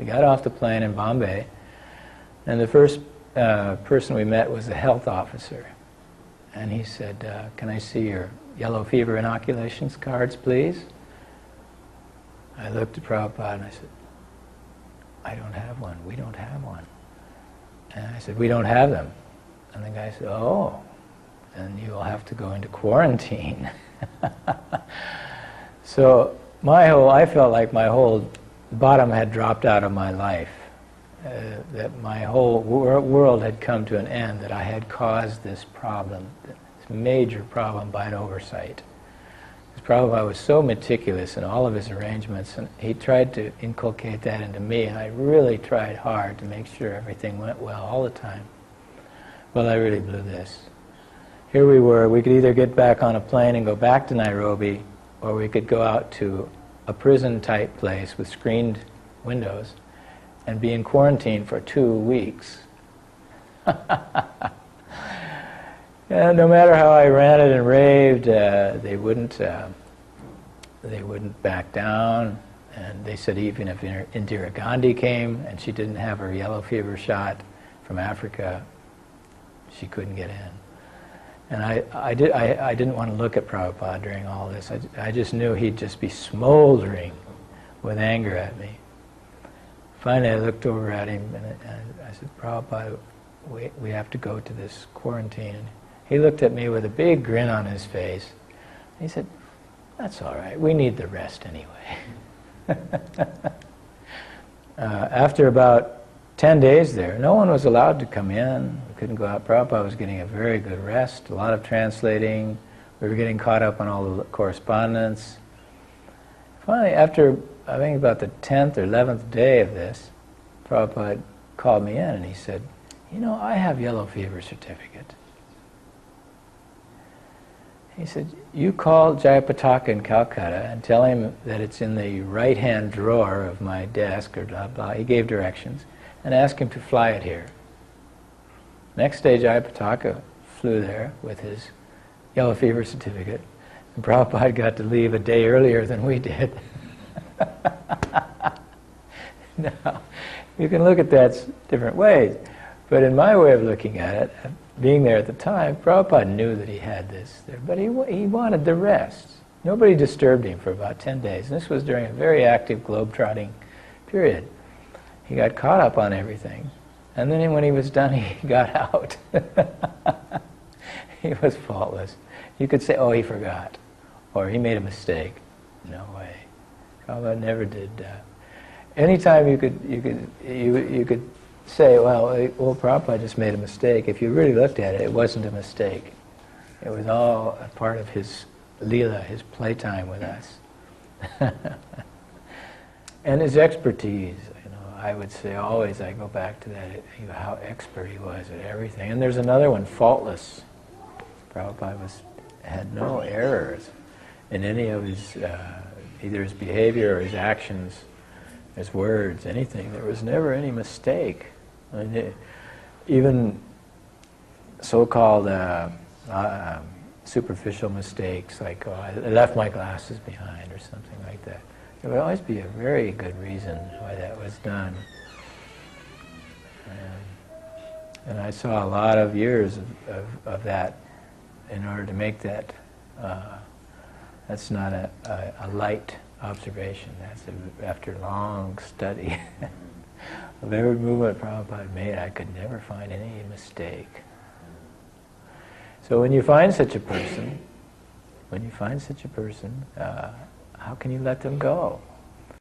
We got off the plane in Bombay, and the first person we met was the health officer. And he said, can I see your yellow fever inoculations cards, please? I looked at Prabhupada and I said, I don't have one. We don't have one. And I said, we don't have them. And the guy said, oh, then you'll have to go into quarantine. So I felt like my whole bottom had dropped out of my life. That my whole world had come to an end, that I had caused this problem, this major problem by an oversight. Because Prabhupada was so meticulous in all of his arrangements, and he tried to inculcate that into me, and I really tried hard to make sure everything went well all the time. Well, I really blew this. Here we were, we could either get back on a plane and go back to Nairobi, or we could go out to a prison-type place with screened windows and be in quarantine for 2 weeks. And no matter how I ranted and raved, they wouldn't back down. And they said even if Indira Gandhi came and she didn't have her yellow fever shot from Africa, she couldn't get in. And I didn't want to look at Prabhupada during all this. I just knew he'd just be smoldering with anger at me. Finally, I looked over at him and I said, Prabhupada, we have to go to this quarantine. And he looked at me with a big grin on his face. He said, that's all right. We need the rest anyway. After about 10 days there, no one was allowed to come in. We couldn't go out. Prabhupada was getting a very good rest, a lot of translating. We were getting caught up on all the correspondence. Finally, after I think about the 10th or 11th day of this, Prabhupada called me in and he said, you know, I have yellow fever certificate. He said, you call Jayapataka in Calcutta and tell him that it's in the right-hand drawer of my desk, or blah, blah. He gave directions, and ask him to fly it here. Next day, Jayapataka flew there with his yellow fever certificate, and Prabhupada got to leave a day earlier than we did. Now, you can look at that different ways, but in my way of looking at it, being there at the time, Prabhupada knew that he had this there, but he wanted the rest. Nobody disturbed him for about 10 days, and this was during a very active globe-trotting period. He got caught up on everything, and then when he was done, he got out. He was faultless. You could say, oh, he forgot, or he made a mistake. No way. Prabhupada never did. Anytime you could say, well, Prabhupada just made a mistake. If you really looked at it, it wasn't a mistake. It was all a part of his leela, his playtime with us. And his expertise, I would say always, I go back to that, how expert he was at everything. And there's another one, faultless. Prabhupada had no errors in any of his, either his behavior or his actions, his words, anything. There was never any mistake. I mean, even so-called superficial mistakes, like, oh, I left my glasses behind or something like that. There would always be a very good reason why that was done. And I saw a lot of years of that in order to make that. That's not a light observation. That's after long study of every movement Prabhupada made. I could never find any mistake. So when you find such a person, how can you let them go?